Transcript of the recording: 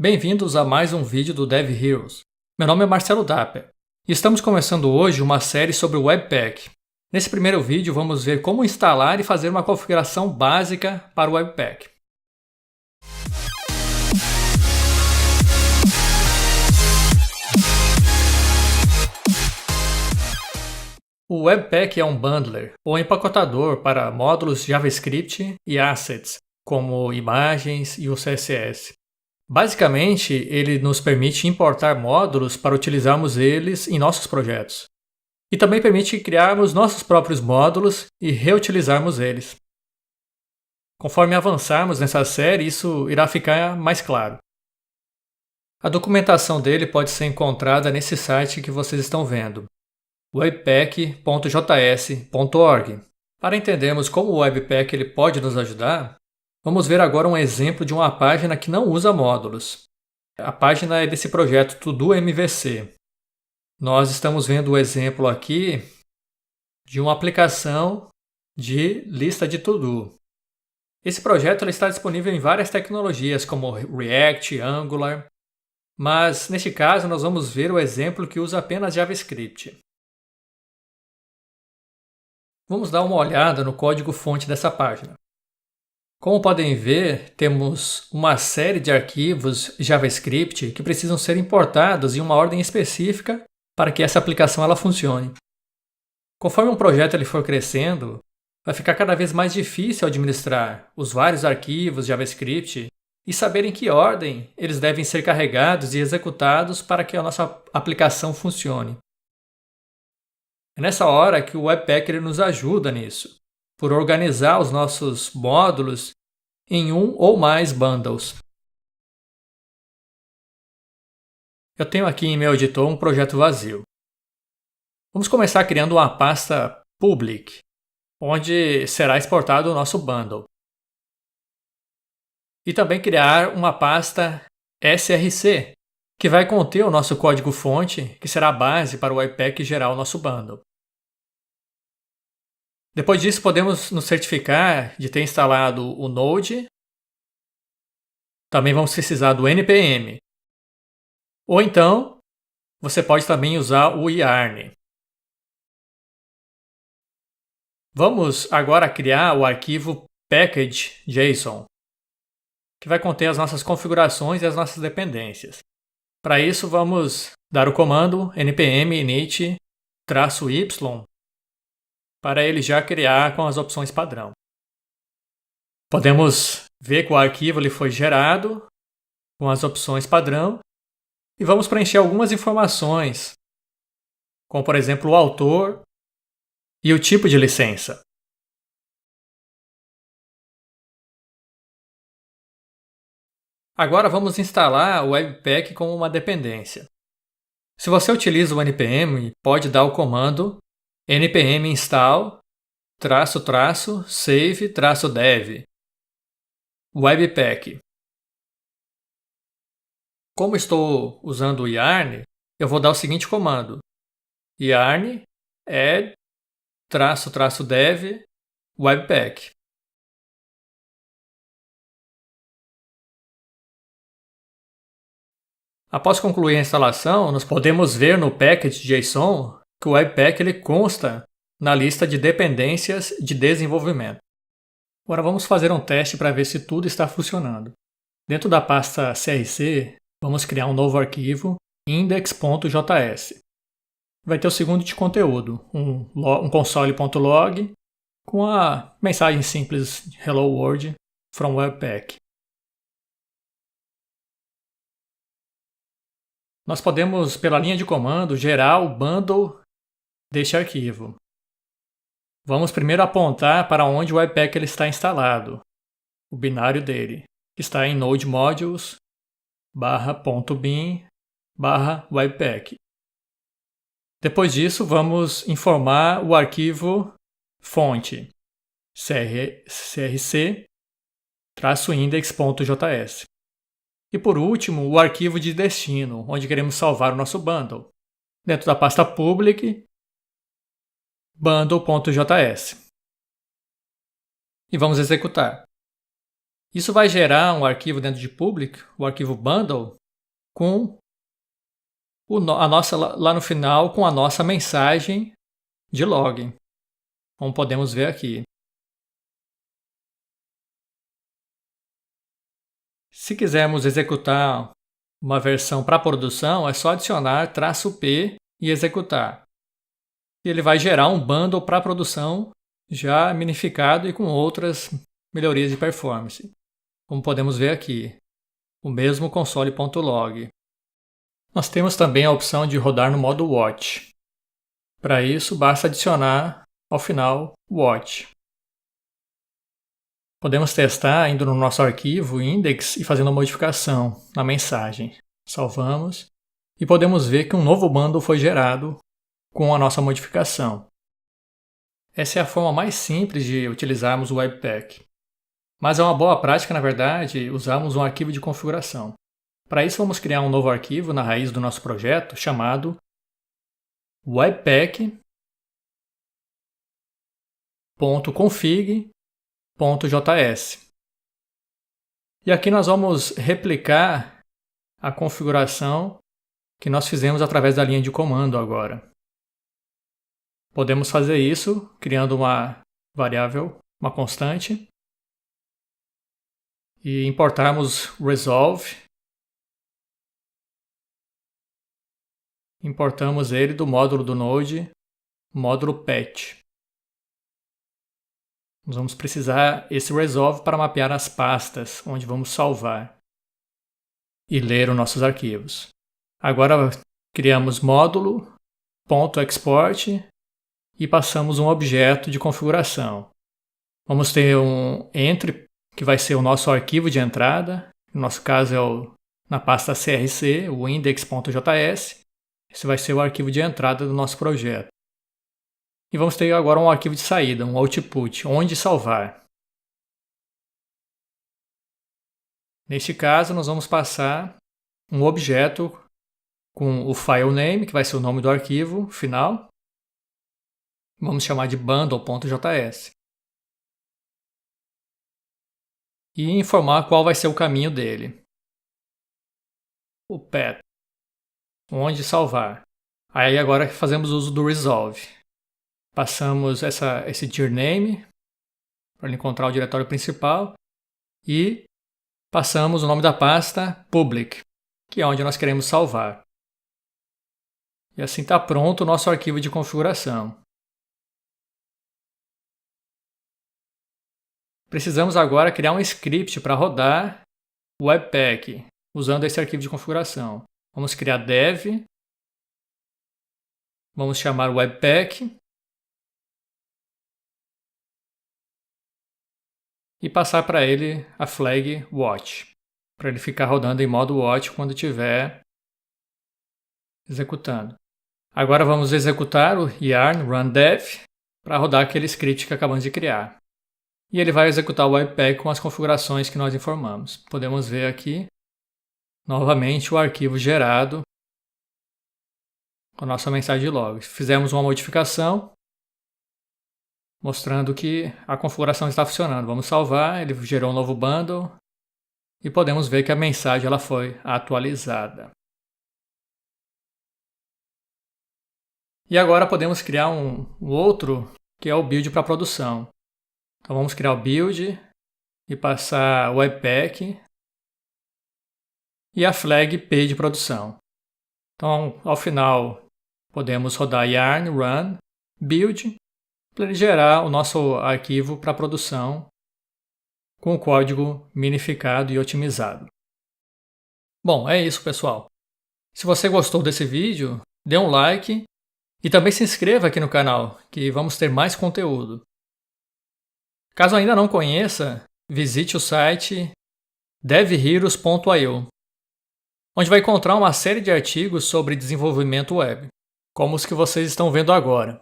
Bem-vindos a mais um vídeo do Dev Heroes. Meu nome é Marcelo Dapper e estamos começando hoje uma série sobre o Webpack. Nesse primeiro vídeo vamos ver como instalar e fazer uma configuração básica para o Webpack. O Webpack é um bundler ou empacotador para módulos JavaScript e assets, como imagens e o CSS. Basicamente, ele nos permite importar módulos para utilizarmos eles em nossos projetos. E também permite criarmos nossos próprios módulos e reutilizarmos eles. Conforme avançarmos nessa série, isso irá ficar mais claro. A documentação dele pode ser encontrada nesse site que vocês estão vendo, webpack.js.org. Para entendermos como o Webpack ele pode nos ajudar, vamos ver agora um exemplo de uma página que não usa módulos. A página é desse projeto To-Do MVC. Nós estamos vendo o exemplo aqui de uma aplicação de lista de to-do. Esse projeto ele está disponível em várias tecnologias como React, Angular, mas neste caso nós vamos ver o exemplo que usa apenas JavaScript. Vamos dar uma olhada no código-fonte dessa página. Como podem ver, temos uma série de arquivos JavaScript que precisam ser importados em uma ordem específica para que essa aplicação ela funcione. Conforme um projeto ele for crescendo, vai ficar cada vez mais difícil administrar os vários arquivos JavaScript e saber em que ordem eles devem ser carregados e executados para que a nossa aplicação funcione. É nessa hora que o Webpack ele nos ajuda nisso, por organizar os nossos módulos em um ou mais bundles. Eu tenho aqui em meu editor um projeto vazio. Vamos começar criando uma pasta public, onde será exportado o nosso bundle. E também criar uma pasta src, que vai conter o nosso código-fonte, que será a base para o Webpack gerar o nosso bundle. Depois disso, podemos nos certificar de ter instalado o Node. Também vamos precisar do npm. Ou então, você pode também usar o yarn. Vamos agora criar o arquivo package.json, que vai conter as nossas configurações e as nossas dependências. Para isso, vamos dar o comando npm init -y para ele já criar com as opções padrão. Podemos ver que o arquivo ele foi gerado com as opções padrão e vamos preencher algumas informações, como por exemplo o autor e o tipo de licença. Agora vamos instalar o Webpack como uma dependência. Se você utiliza o npm, pode dar o comando npm install --save-dev Webpack. Como estou usando o yarn, eu vou dar o seguinte comando: yarn add --dev Webpack. Após concluir a instalação, nós podemos ver no package.json que o Webpack ele consta na lista de dependências de desenvolvimento. Agora vamos fazer um teste para ver se tudo está funcionando. Dentro da pasta crc, vamos criar um novo arquivo, index.js. Vai ter o segundo de conteúdo, um console.log com a mensagem simples Hello World from Webpack. Nós podemos, pela linha de comando, gerar o bundle deste arquivo. Vamos primeiro apontar para onde o Webpack ele está instalado, o binário dele, que está em node modules /bin/webpack. Depois disso, vamos informar o arquivo fonte crc-index.js. E por último, o arquivo de destino, onde queremos salvar o nosso bundle. Dentro da pasta public, bundle.js. E vamos executar. Isso vai gerar um arquivo dentro de public, o arquivo bundle, com lá no final com a nossa mensagem de login, como podemos ver aqui. Se quisermos executar uma versão para produção, é só adicionar "-p" e executar. E ele vai gerar um bundle para produção já minificado e com outras melhorias de performance. Como podemos ver aqui, o mesmo console.log. Nós temos também a opção de rodar no modo watch. Para isso, basta adicionar ao final watch. Podemos testar indo no nosso arquivo index e fazendo a modificação na mensagem. Salvamos e podemos ver que um novo bundle foi gerado com a nossa modificação. Essa é a forma mais simples de utilizarmos o Webpack. Mas é uma boa prática, na verdade, usarmos um arquivo de configuração. Para isso, vamos criar um novo arquivo na raiz do nosso projeto chamado webpack.config.js. E aqui nós vamos replicar a configuração que nós fizemos através da linha de comando agora. Podemos fazer isso criando uma variável, uma constante, e importarmos resolve. Importamos ele do módulo do Node, módulo patch. Nós vamos precisar esse resolve para mapear as pastas onde vamos salvar e ler os nossos arquivos. Agora criamos módulo.export e passamos um objeto de configuração. Vamos ter um entry, que vai ser o nosso arquivo de entrada. No nosso caso é na pasta crc, o index.js. Esse vai ser o arquivo de entrada do nosso projeto. E vamos ter agora um arquivo de saída, um output, onde salvar. Neste caso, nós vamos passar um objeto com o file name, que vai ser o nome do arquivo final. Vamos chamar de bundle.js. E informar qual vai ser o caminho dele. O path, onde salvar. Aí agora fazemos uso do resolve. Passamos esse dir name para encontrar o diretório principal e passamos o nome da pasta public, que é onde nós queremos salvar. E assim está pronto o nosso arquivo de configuração. Precisamos agora criar um script para rodar o Webpack usando esse arquivo de configuração. Vamos criar dev, vamos chamar Webpack e passar para ele a flag watch, para ele ficar rodando em modo watch quando estiver executando. Agora vamos executar o yarn run dev para rodar aquele script que acabamos de criar. E ele vai executar o Webpack com as configurações que nós informamos. Podemos ver aqui, novamente, o arquivo gerado com a nossa mensagem de log. Fizemos uma modificação, mostrando que a configuração está funcionando. Vamos salvar, ele gerou um novo bundle e podemos ver que a mensagem ela foi atualizada. E agora podemos criar um outro, que é o build para produção. Então vamos criar o build e passar o Webpack e a flag P de produção. Então, ao final, podemos rodar yarn run build para ele gerar o nosso arquivo para produção com o código minificado e otimizado. Bom, é isso, pessoal. Se você gostou desse vídeo, dê um like e também se inscreva aqui no canal, que vamos ter mais conteúdo. Caso ainda não conheça, visite o site devheroes.io, onde vai encontrar uma série de artigos sobre desenvolvimento web, como os que vocês estão vendo agora.